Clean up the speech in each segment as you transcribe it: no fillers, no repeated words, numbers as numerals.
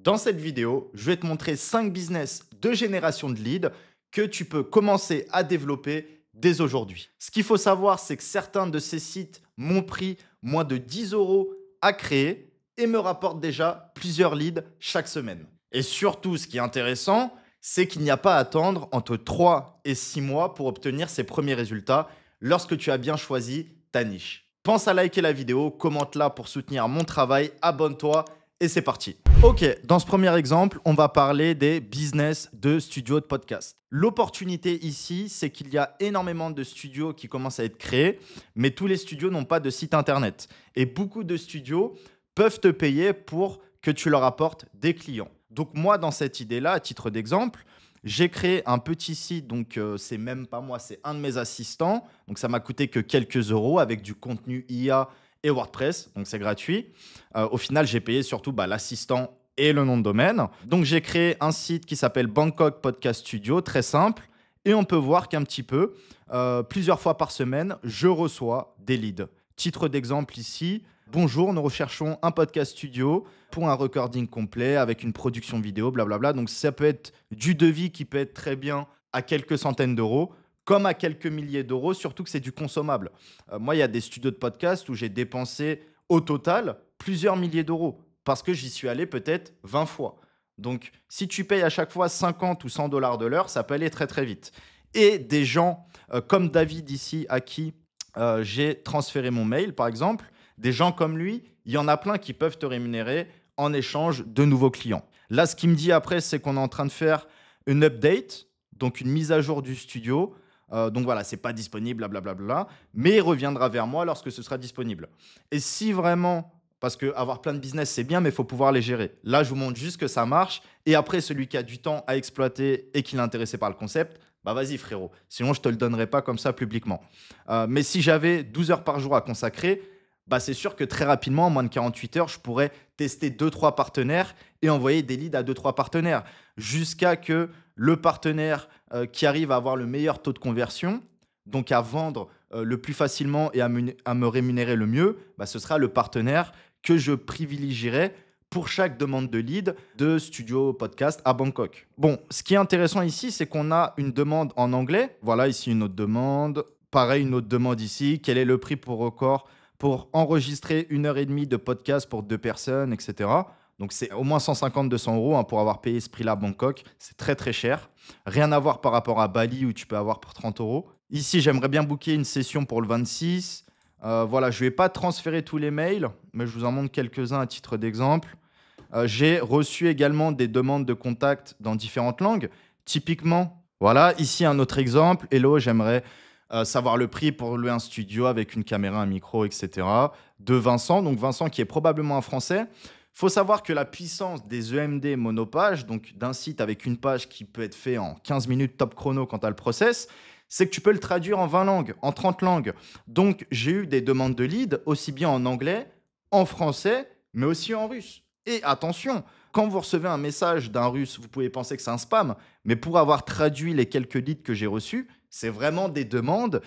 Dans cette vidéo, je vais te montrer 5 business de génération de leads que tu peux commencer à développer dès aujourd'hui. Ce qu'il faut savoir, c'est que certains de ces sites m'ont pris moins de 10 € à créer et me rapportent déjà plusieurs leads chaque semaine. Et surtout, ce qui est intéressant, c'est qu'il n'y a pas à attendre entre 3 et 6 mois pour obtenir ces premiers résultats lorsque tu as bien choisi ta niche. Pense à liker la vidéo, commente-la pour soutenir mon travail, abonne-toi et c'est parti. Ok, dans ce premier exemple, on va parler des business de studios de podcast. L'opportunité ici, c'est qu'il y a énormément de studios qui commencent à être créés, mais tous les studios n'ont pas de site internet. Et beaucoup de studios peuvent te payer pour que tu leur apportes des clients. Donc moi, dans cette idée-là, à titre d'exemple, j'ai créé un petit site, donc c'est même pas moi, c'est un de mes assistants. Donc ça m'a coûté que quelques euros avec du contenu IA et WordPress, donc c'est gratuit. Au final, j'ai payé surtout l'assistant et le nom de domaine. Donc j'ai créé un site qui s'appelle Bangkok Podcast Studio, très simple. Et on peut voir qu'un petit peu, plusieurs fois par semaine, je reçois des leads. Titre d'exemple ici, bonjour, nous recherchons un podcast studio pour un recording complet avec une production vidéo, blablabla. Donc ça peut être du devis qui peut être très bien à quelques centaines d'euros, comme à quelques milliers d'euros, surtout que c'est du consommable. Moi, il y a des studios de podcast où j'ai dépensé au total plusieurs milliers d'euros parce que j'y suis allé peut-être 20 fois. Donc, si tu payes à chaque fois 50 ou 100 $ de l'heure, ça peut aller très très vite. Et des gens comme David ici, à qui j'ai transféré mon mail, par exemple, des gens comme lui, il y en a plein qui peuvent te rémunérer en échange de nouveaux clients. Là, ce qu'il me dit après, c'est qu'on est en train de faire une update, donc une mise à jour du studio. Donc voilà, c'est pas disponible, blablabla, mais il reviendra vers moi lorsque ce sera disponible. Et si vraiment, parce qu'avoir plein de business, c'est bien, mais il faut pouvoir les gérer. Là, je vous montre juste que ça marche. Et après, celui qui a du temps à exploiter et qui est intéressé par le concept, bah vas-y frérot, sinon je ne te le donnerai pas comme ça publiquement. Mais si j'avais 12 heures par jour à consacrer, bah c'est sûr que très rapidement, en moins de 48 heures, je pourrais tester 2-3 partenaires et envoyer des leads à 2-3 partenaires jusqu'à que le partenaire qui arrive à avoir le meilleur taux de conversion, donc à vendre le plus facilement et à me rémunérer le mieux, bah ce sera le partenaire que je privilégierai pour chaque demande de lead de studio podcast à Bangkok. Bon, ce qui est intéressant ici, c'est qu'on a une demande en anglais. Voilà, ici une autre demande. Pareil, une autre demande ici. Quel est le prix pour record pour enregistrer 1h30 de podcast pour 2 personnes, etc. Donc, c'est au moins 150-200 € pour avoir payé ce prix-là à Bangkok. C'est très, très cher. Rien à voir par rapport à Bali où tu peux avoir pour 30 €. Ici, j'aimerais bien booker une session pour le 26. Voilà, je ne vais pas transférer tous les mails, mais je vous en montre quelques-uns à titre d'exemple. J'ai reçu également des demandes de contact dans différentes langues. Typiquement, voilà, ici un autre exemple. Hello, j'aimerais savoir le prix pour louer un studio avec une caméra, un micro, etc. de Vincent. Donc Vincent qui est probablement un Français. Il faut savoir que la puissance des EMD monopage, donc d'un site avec une page qui peut être fait en 15 minutes top chrono quand tu as le process, c'est que tu peux le traduire en 20 langues, en 30 langues. Donc j'ai eu des demandes de lead aussi bien en anglais, en français, mais aussi en russe. Et attention, quand vous recevez un message d'un russe, vous pouvez penser que c'est un spam, mais pour avoir traduit les quelques leads que j'ai reçus, c'est vraiment des demandes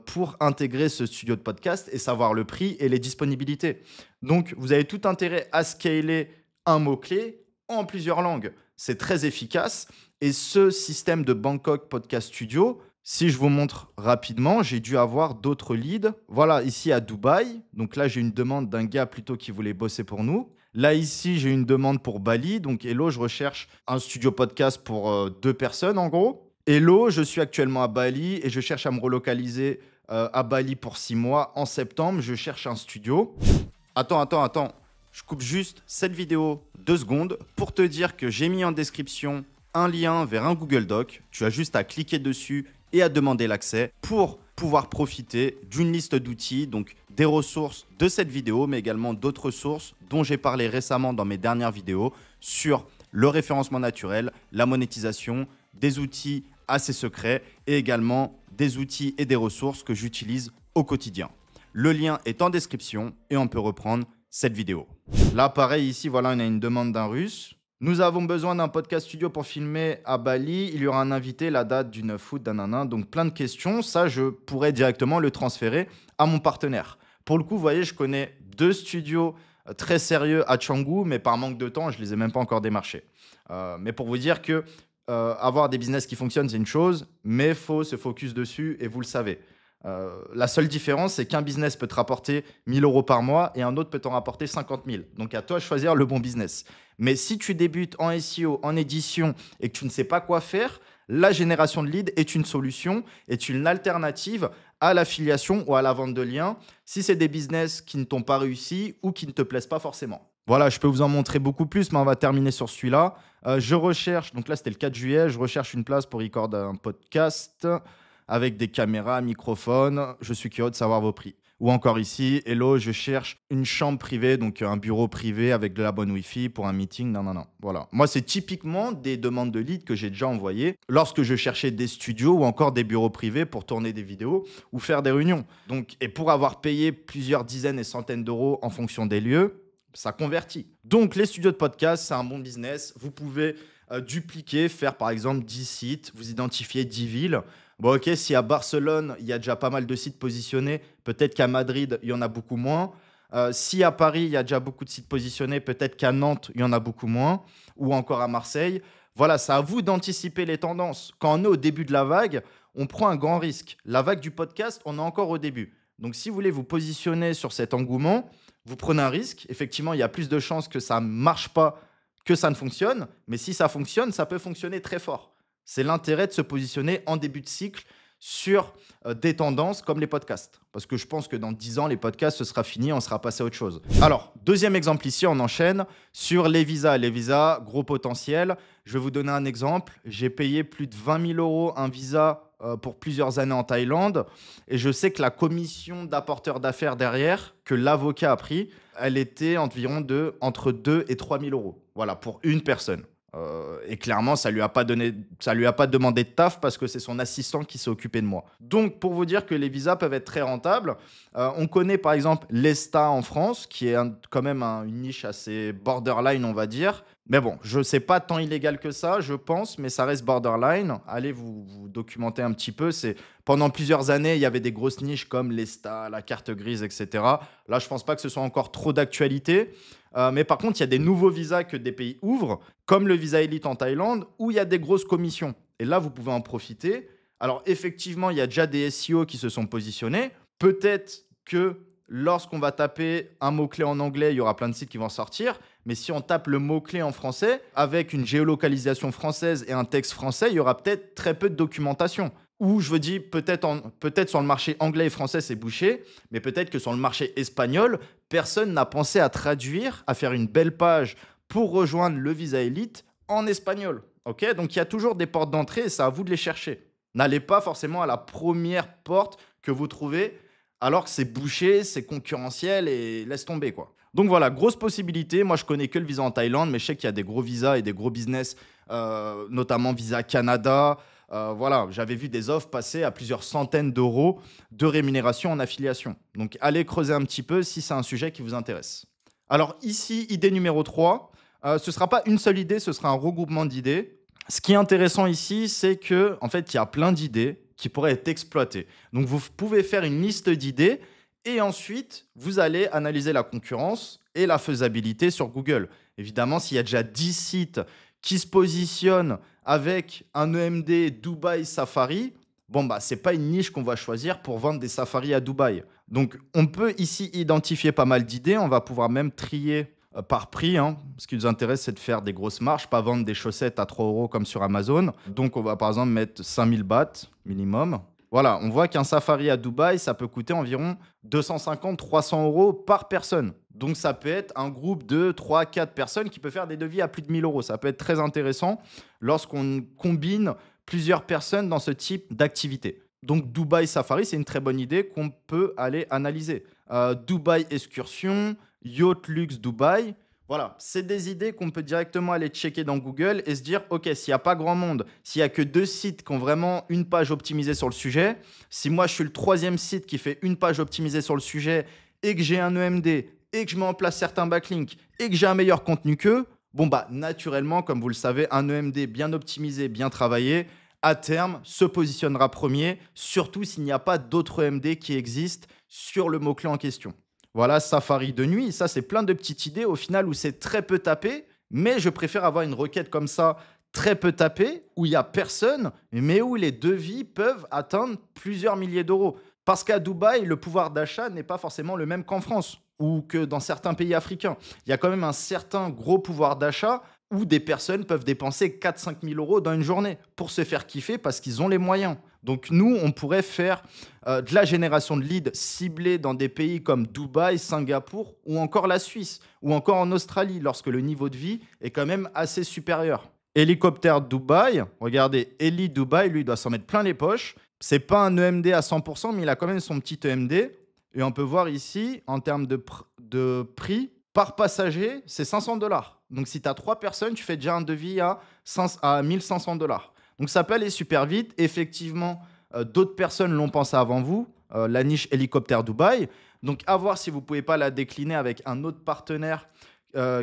pour intégrer ce studio de podcast et savoir le prix et les disponibilités. Donc, vous avez tout intérêt à scaler un mot-clé en plusieurs langues. C'est très efficace. Et ce système de Bangkok Podcast Studio, si je vous montre rapidement, j'ai dû avoir d'autres leads. Voilà, ici à Dubaï. Donc là, j'ai une demande d'un gars plutôt qui voulait bosser pour nous. Là, ici, j'ai une demande pour Bali. Donc, hello, je recherche un studio podcast pour 2 personnes, en gros. Hello, je suis actuellement à Bali et je cherche à me relocaliser à Bali pour 6 mois. En septembre, je cherche un studio. Attends. Je coupe juste cette vidéo 2 secondes pour te dire que j'ai mis en description un lien vers un Google Doc. Tu as juste à cliquer dessus et à demander l'accès pour pouvoir profiter d'une liste d'outils, donc des ressources de cette vidéo, mais également d'autres sources dont j'ai parlé récemment dans mes dernières vidéos sur le référencement naturel, la monétisation, des outils assez secrets et également des outils et des ressources que j'utilise au quotidien. Le lien est en description et on peut reprendre cette vidéo. Là, pareil, ici, voilà, on a une demande d'un russe. Nous avons besoin d'un podcast studio pour filmer à Bali. Il y aura un invité, la date du 9 août, nanana. Donc, plein de questions. Ça, je pourrais directement le transférer à mon partenaire. Pour le coup, vous voyez, je connais 2 studios très sérieux à Canggu, mais par manque de temps, je ne les ai même pas encore démarchés. Mais pour vous dire que avoir des business qui fonctionnent, c'est une chose, mais il faut se focus dessus et vous le savez. La seule différence, c'est qu'un business peut te rapporter 1 000 euros par mois et un autre peut t'en rapporter 50 000. Donc, à toi de choisir le bon business. Mais si tu débutes en SEO, en édition et que tu ne sais pas quoi faire, la génération de leads est une solution, est une alternative à l'affiliation ou à la vente de liens si c'est des business qui ne t'ont pas réussi ou qui ne te plaisent pas forcément. Voilà, je peux vous en montrer beaucoup plus, mais on va terminer sur celui-là. Je recherche, donc là c'était le 4 juillet, je recherche une place pour recorder un podcast avec des caméras, microphones. Je suis curieux de savoir vos prix. Ou encore ici, hello, je cherche une chambre privée, donc un bureau privé avec de la bonne Wi-Fi pour un meeting. Non, non, non. Voilà. Moi, c'est typiquement des demandes de leads que j'ai déjà envoyées lorsque je cherchais des studios ou encore des bureaux privés pour tourner des vidéos ou faire des réunions. Donc, et pour avoir payé plusieurs dizaines et centaines d'euros en fonction des lieux, ça convertit. Donc, les studios de podcast, c'est un bon business. Vous pouvez dupliquer, faire par exemple 10 sites, vous identifiez 10 villes. Bon, ok, si à Barcelone, il y a déjà pas mal de sites positionnés, peut-être qu'à Madrid, il y en a beaucoup moins. Si à Paris, il y a déjà beaucoup de sites positionnés, peut-être qu'à Nantes, il y en a beaucoup moins. Ou encore à Marseille. Voilà, c'est à vous d'anticiper les tendances. Quand on est au début de la vague, on prend un grand risque. La vague du podcast, on est encore au début. Donc, si vous voulez vous positionner sur cet engouement, vous prenez un risque. Effectivement, il y a plus de chances que ça ne marche pas, que ça ne fonctionne. Mais si ça fonctionne, ça peut fonctionner très fort. C'est l'intérêt de se positionner en début de cycle sur des tendances comme les podcasts. Parce que je pense que dans 10 ans, les podcasts, ce sera fini, on sera passé à autre chose. Alors, deuxième exemple ici, on enchaîne sur les visas. Les visas, gros potentiel. Je vais vous donner un exemple. J'ai payé plus de 20 000 euros un visa pour plusieurs années en Thaïlande. Et je sais que la commission d'apporteur d'affaires derrière, que l'avocat a pris, elle était environ entre 2 et 3 000 euros. Voilà, pour une personne. Et clairement, ça lui a pas demandé de taf parce que c'est son assistant qui s'est occupé de moi. Donc, pour vous dire que les visas peuvent être très rentables, on connaît par exemple l'ESTA en France, qui est quand même une niche assez borderline, on va dire. Mais bon, je ne sais pas tant illégal que ça, je pense, mais ça reste borderline. Allez vous documenter un petit peu. Pendant plusieurs années, il y avait des grosses niches comme l'ESTA, la carte grise, etc. Là, je ne pense pas que ce soit encore trop d'actualité. Mais par contre, il y a des nouveaux visas que des pays ouvrent, comme le visa élite en Thaïlande, où il y a des grosses commissions. Et là, vous pouvez en profiter. Alors, effectivement, il y a déjà des SEO qui se sont positionnés. Peut-être que lorsqu'on va taper un mot-clé en anglais, il y aura plein de sites qui vont sortir. Mais si on tape le mot-clé en français, avec une géolocalisation française et un texte français, il y aura peut-être très peu de documentation. Ou je veux dire, peut-être sur le marché anglais et français, c'est bouché, mais peut-être que sur le marché espagnol, personne n'a pensé à traduire, à faire une belle page pour rejoindre le visa élite en espagnol. Ok, donc il y a toujours des portes d'entrée et c'est à vous de les chercher. N'allez pas forcément à la première porte que vous trouvez alors que c'est bouché, c'est concurrentiel et laisse tomber quoi. Donc voilà, grosse possibilité. Moi, je connais que le visa en Thaïlande, mais je sais qu'il y a des gros visas et des gros business, notamment Visa Canada. Voilà, j'avais vu des offres passer à plusieurs centaines d'euros de rémunération en affiliation. Donc, allez creuser un petit peu si c'est un sujet qui vous intéresse. Alors ici, idée numéro 3. Ce ne sera pas une seule idée, ce sera un regroupement d'idées. Ce qui est intéressant ici, c'est que en fait, il y a plein d'idées qui pourraient être exploitées. Donc, vous pouvez faire une liste d'idées et ensuite, vous allez analyser la concurrence et la faisabilité sur Google. Évidemment, s'il y a déjà 10 sites qui se positionnent avec un EMD Dubaï Safari, bon, bah, ce n'est pas une niche qu'on va choisir pour vendre des safaris à Dubaï. Donc, on peut ici identifier pas mal d'idées. On va pouvoir même trier par prix. Ce qui nous intéresse, c'est de faire des grosses marges, pas vendre des chaussettes à 3 euros comme sur Amazon. Donc, on va par exemple mettre 5000 bahts minimum. Voilà, on voit qu'un safari à Dubaï, ça peut coûter environ 250-300 euros par personne. Donc, ça peut être un groupe de 3-4 personnes qui peut faire des devis à plus de 1000 euros. Ça peut être très intéressant lorsqu'on combine plusieurs personnes dans ce type d'activité. Donc, Dubaï Safari, c'est une très bonne idée qu'on peut aller analyser. Dubaï Excursion, Yacht Luxe Dubaï. Voilà, c'est des idées qu'on peut directement aller checker dans Google et se dire, OK, s'il n'y a pas grand monde, s'il n'y a que 2 sites qui ont vraiment une page optimisée sur le sujet, si moi je suis le 3e site qui fait une page optimisée sur le sujet et que j'ai un EMD et que je mets en place certains backlinks et que j'ai un meilleur contenu qu'eux, bon bah naturellement, comme vous le savez, un EMD bien optimisé, bien travaillé, à terme, se positionnera premier, surtout s'il n'y a pas d'autres EMD qui existent sur le mot-clé en question. Voilà, Safari de nuit. Ça, c'est plein de petites idées au final où c'est très peu tapé. Mais je préfère avoir une requête comme ça, très peu tapée, où il n'y a personne, mais où les devis peuvent atteindre plusieurs milliers d'euros. Parce qu'à Dubaï, le pouvoir d'achat n'est pas forcément le même qu'en France ou que dans certains pays africains. Il y a quand même un certain gros pouvoir d'achat où des personnes peuvent dépenser 4 000 à 5 000 euros dans une journée pour se faire kiffer parce qu'ils ont les moyens. Donc nous, on pourrait faire de la génération de leads ciblée dans des pays comme Dubaï, Singapour ou encore la Suisse ou encore en Australie lorsque le niveau de vie est quand même assez supérieur. Hélicoptère Dubaï, regardez, Eli Dubaï, lui, il doit s'en mettre plein les poches. C'est pas un EMD à 100%, mais il a quand même son petit EMD. Et on peut voir ici, en termes de prix, par passager, c'est 500 dollars. Donc si tu as 3 personnes, tu fais déjà un devis à 1500 dollars. Donc ça peut aller super vite. Effectivement, d'autres personnes l'ont pensé avant vous, la niche hélicoptère Dubaï. Donc à voir si vous ne pouvez pas la décliner avec un autre partenaire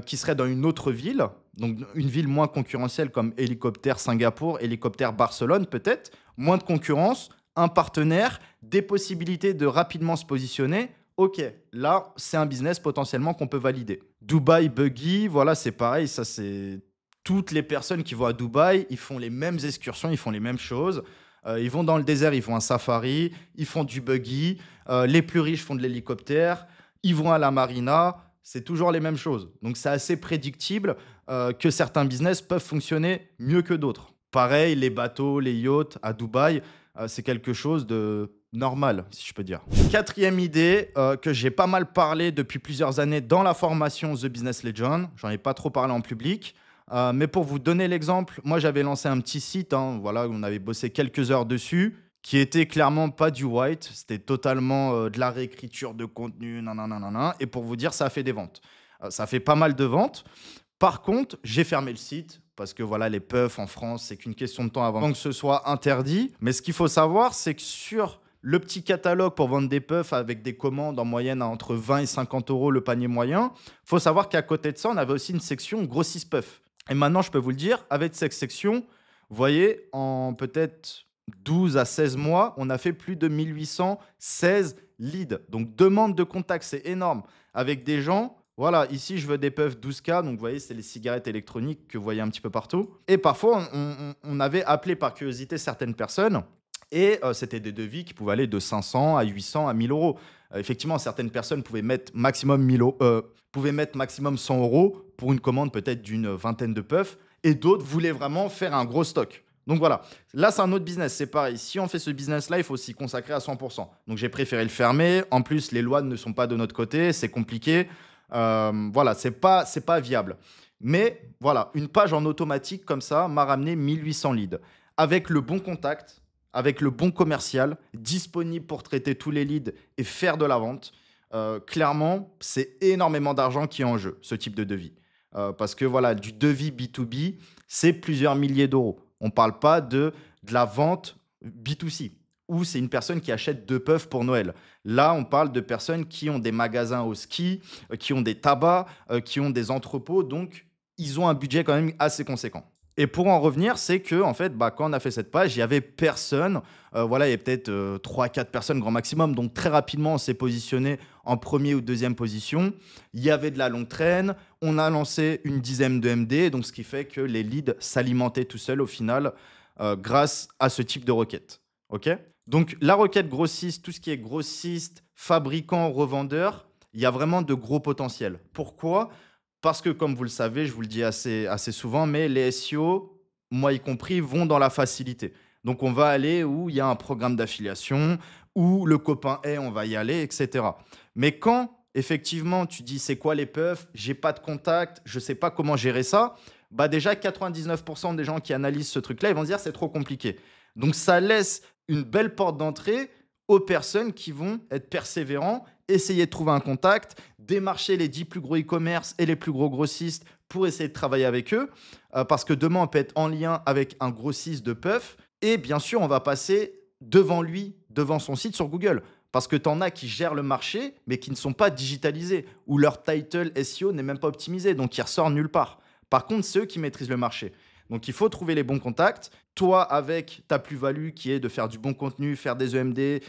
qui serait dans une autre ville, donc une ville moins concurrentielle comme hélicoptère Singapour, hélicoptère Barcelone peut-être, moins de concurrence, un partenaire, des possibilités de rapidement se positionner. Ok, là, c'est un business potentiellement qu'on peut valider. Dubaï Buggy, voilà, c'est pareil, ça c'est toutes les personnes qui vont à Dubaï, ils font les mêmes excursions, ils font les mêmes choses. Ils vont dans le désert, ils font un safari, ils font du buggy. Les plus riches font de l'hélicoptère, ils vont à la marina. C'est toujours les mêmes choses. Donc, c'est assez prédictible que certains business peuvent fonctionner mieux que d'autres. Pareil, les bateaux, les yachts à Dubaï, c'est quelque chose de normal, si je peux dire. Quatrième idée que j'ai pas mal parlé depuis plusieurs années dans la formation The Business Legend. J'en ai pas trop parlé en public. Mais pour vous donner l'exemple, moi, j'avais lancé un petit site. Voilà, on avait bossé quelques heures dessus qui était clairement pas du white, c'était totalement de la réécriture de contenu, nanana. Et pour vous dire, ça a fait des ventes. Ça fait pas mal de ventes. Par contre, j'ai fermé le site parce que voilà, les puffs en France, c'est qu'une question de temps avant que ce soit interdit. Mais ce qu'il faut savoir, c'est que sur le petit catalogue pour vendre des puffs avec des commandes en moyenne à entre 20 et 50 euros le panier moyen, il faut savoir qu'à côté de ça, on avait aussi une section grossiste puff. Et maintenant, je peux vous le dire, avec cette section, vous voyez, en peut-être 12 à 16 mois, on a fait plus de 1816 leads. Donc, demande de contact, c'est énorme. Avec des gens, voilà, ici, je veux des puffs 12K. Donc, vous voyez, c'est les cigarettes électroniques que vous voyez un petit peu partout. Et parfois, on avait appelé par curiosité certaines personnes. Et c'était des devis qui pouvaient aller de 500 à 800 à 1000 euros. Effectivement, certaines personnes pouvaient mettre maximum 100 euros pour une commande peut-être d'une vingtaine de puffs. Et d'autres voulaient vraiment faire un gros stock. Donc voilà, là c'est un autre business, c'est pareil. Si on fait ce business-là, il faut s'y consacrer à 100%. Donc j'ai préféré le fermer. En plus, les lois ne sont pas de notre côté, c'est compliqué. Voilà, c'est pas viable. Mais voilà, une page en automatique comme ça m'a ramené 1800 leads. Avec le bon contact, avec le bon commercial, disponible pour traiter tous les leads et faire de la vente. Clairement, c'est énormément d'argent qui est en jeu, ce type de devis. Parce que voilà, du devis B2B, c'est plusieurs milliers d'euros. On ne parle pas de la vente B2C, où c'est une personne qui achète 2 puffs pour Noël. Là, on parle de personnes qui ont des magasins au ski, qui ont des tabacs, qui ont des entrepôts. Donc, ils ont un budget quand même assez conséquent. Et pour en revenir, c'est que en fait, quand on a fait cette page, il n'y avait personne. Voilà, il y avait peut-être 3-4 personnes grand maximum. Donc très rapidement, on s'est positionné en première ou deuxième position. Il y avait de la longue traîne. On a lancé une dizaine de MD. Donc ce qui fait que les leads s'alimentaient tout seuls au final grâce à ce type de requête. OK ? Donc la requête grossiste, tout ce qui est grossiste, fabricant, revendeur, il y a vraiment de gros potentiels. Pourquoi ? Parce que, comme vous le savez, je vous le dis assez souvent, mais les SEO, moi y compris, vont dans la facilité. Donc, on va aller où il y a un programme d'affiliation, où le copain est, on va y aller, etc. Mais quand, effectivement, tu dis c'est quoi les puffs, j'ai pas de contact, je sais pas comment gérer ça, bah déjà 99% des gens qui analysent ce truc-là, ils vont se dire c'est trop compliqué. Donc, ça laisse une belle porte d'entrée aux personnes qui vont être persévérants, essayer de trouver un contact, démarcher les 10 plus gros e-commerce et les plus gros grossistes pour essayer de travailler avec eux. Parce que demain, on peut être en lien avec un grossiste de puff. Et bien sûr, on va passer devant lui, devant son site sur Google. Parce que tu en as qui gèrent le marché, mais qui ne sont pas digitalisés, ou leur title SEO n'est même pas optimisé, donc qui ressort nulle part. Par contre, c'est eux qui maîtrisent le marché. Donc, il faut trouver les bons contacts. Toi, avec ta plus-value qui est de faire du bon contenu, faire des EMD,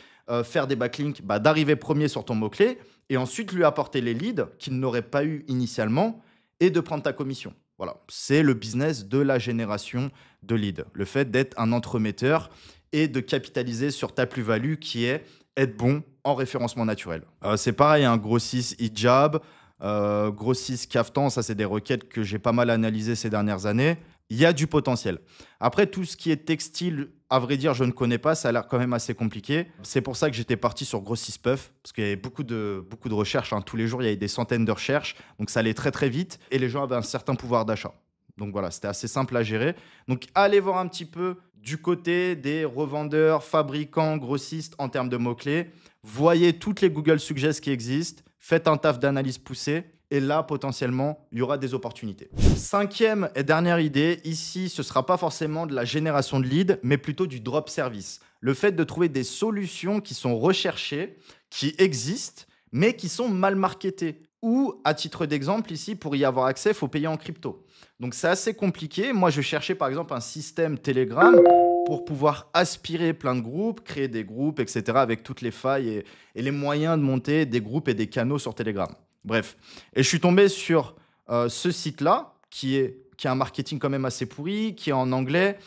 faire des backlinks, d'arriver premier sur ton mot-clé. et ensuite lui apporter les leads qu'il n'aurait pas eu initialement et de prendre ta commission. Voilà, c'est le business de la génération de leads. Le fait d'être un entremetteur et de capitaliser sur ta plus-value qui est être bon en référencement naturel. C'est pareil, un grossiste hijab, grossiste caftan, ça c'est des requêtes que j'ai pas mal analysées ces dernières années. Il y a du potentiel. Après, tout ce qui est textile, à vrai dire, je ne connais pas. Ça a l'air quand même assez compliqué. C'est pour ça que j'étais parti sur Grossist Puff, parce qu'il y avait beaucoup de recherches. Tous les jours, il y avait des centaines de recherches. Donc, ça allait très, très vite. Et les gens avaient un certain pouvoir d'achat. Donc, voilà, c'était assez simple à gérer. Donc, allez voir un petit peu du côté des revendeurs, fabricants, grossistes en termes de mots-clés. Voyez toutes les Google Suggest qui existent. Faites un taf d'analyse poussée. Et là, potentiellement, il y aura des opportunités. Cinquième et dernière idée, ici, ce ne sera pas forcément de la génération de leads, mais plutôt du drop service. Le fait de trouver des solutions qui sont recherchées, qui existent, mais qui sont mal marketées. Ou, à titre d'exemple, ici, pour y avoir accès, il faut payer en crypto. Donc, c'est assez compliqué. Moi, je cherchais, par exemple, un système Telegram pour pouvoir aspirer plein de groupes, créer des groupes, etc., avec toutes les failles et les moyens de monter des groupes et des canaux sur Telegram. Bref, et je suis tombé sur ce site-là qui a un marketing quand même assez pourri, qui est en anglais,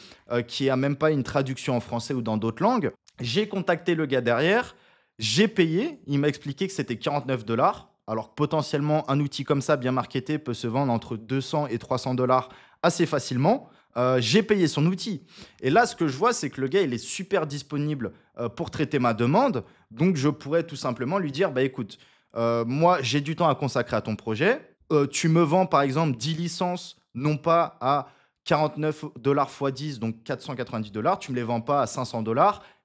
qui n'a même pas une traduction en français ou dans d'autres langues. J'ai contacté le gars derrière, j'ai payé, il m'a expliqué que c'était 49 $, alors que potentiellement un outil comme ça, bien marketé, peut se vendre entre 200 et 300 $ assez facilement. J'ai payé son outil. Et là, ce que je vois, c'est que le gars, il est super disponible pour traiter ma demande. Donc, je pourrais tout simplement lui dire, bah écoute, moi, j'ai du temps à consacrer à ton projet. Tu me vends, par exemple, 10 licences, non pas à 49 $ x 10, donc 490 $. Tu ne me les vends pas à 500 $,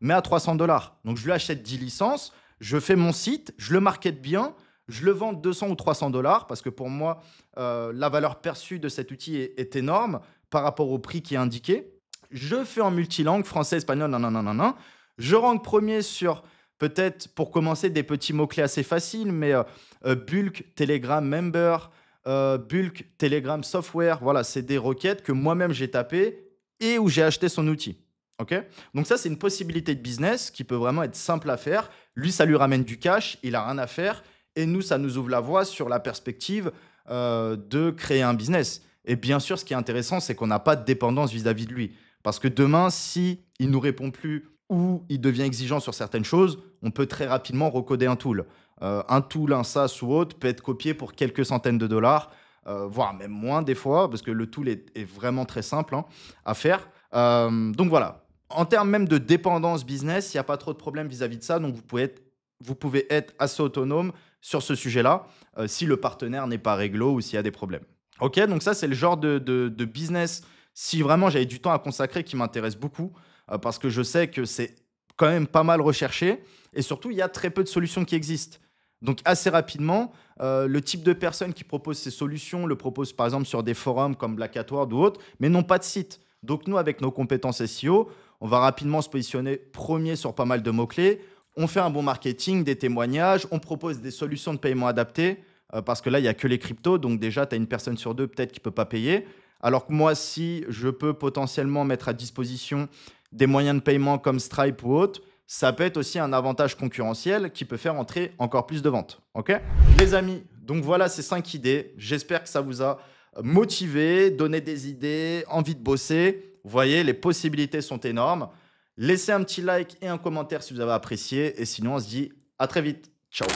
mais à 300 $. Donc, je lui achète 10 licences, je fais mon site, je le market bien, je le vends 200 ou 300 $ parce que pour moi, la valeur perçue de cet outil est énorme par rapport au prix qui est indiqué. Je fais en multilangue, français, espagnol, non. Je rank premier sur... Peut-être pour commencer des petits mots-clés assez faciles, mais bulk, Telegram member, bulk, Telegram software, voilà, c'est des requêtes que moi-même j'ai tapées et où j'ai acheté son outil. Okay, donc ça, c'est une possibilité de business qui peut vraiment être simple à faire. Lui, ça lui ramène du cash, il n'a rien à faire. Et nous, ça nous ouvre la voie sur la perspective de créer un business. Et bien sûr, ce qui est intéressant, c'est qu'on n'a pas de dépendance vis-à-vis de lui. Parce que demain, si il ne nous répond plus ou il devient exigeant sur certaines choses, on peut très rapidement recoder un tool. Un tool, un SaaS ou autre, peut être copié pour quelques centaines de dollars, voire même moins des fois, parce que le tool est vraiment très simple à faire. Donc voilà, en termes même de dépendance business, il n'y a pas trop de problème vis-à-vis de ça, donc vous pouvez être assez autonome sur ce sujet-là, si le partenaire n'est pas réglo ou s'il y a des problèmes. Ok, donc ça, c'est le genre de business, si vraiment j'avais du temps à consacrer, qui m'intéresse beaucoup, parce que je sais que c'est quand même pas mal recherché et surtout, il y a très peu de solutions qui existent. Donc, assez rapidement, le type de personnes qui proposent ces solutions le proposent par exemple sur des forums comme Black Hat World ou autres, mais n'ont pas de site. Donc, nous, avec nos compétences SEO, on va rapidement se positionner premier sur pas mal de mots-clés. On fait un bon marketing, des témoignages, on propose des solutions de paiement adaptées parce que là, il n'y a que les cryptos. Donc, déjà, tu as une personne sur deux peut-être qui ne peut pas payer. Alors que moi, si je peux potentiellement mettre à disposition des moyens de paiement comme Stripe ou autre, ça peut être aussi un avantage concurrentiel qui peut faire entrer encore plus de ventes. Ok, les amis, donc voilà ces 5 idées. J'espère que ça vous a motivé, donné des idées, envie de bosser. Vous voyez, les possibilités sont énormes. Laissez un petit like et un commentaire si vous avez apprécié. Et sinon, on se dit à très vite. Ciao.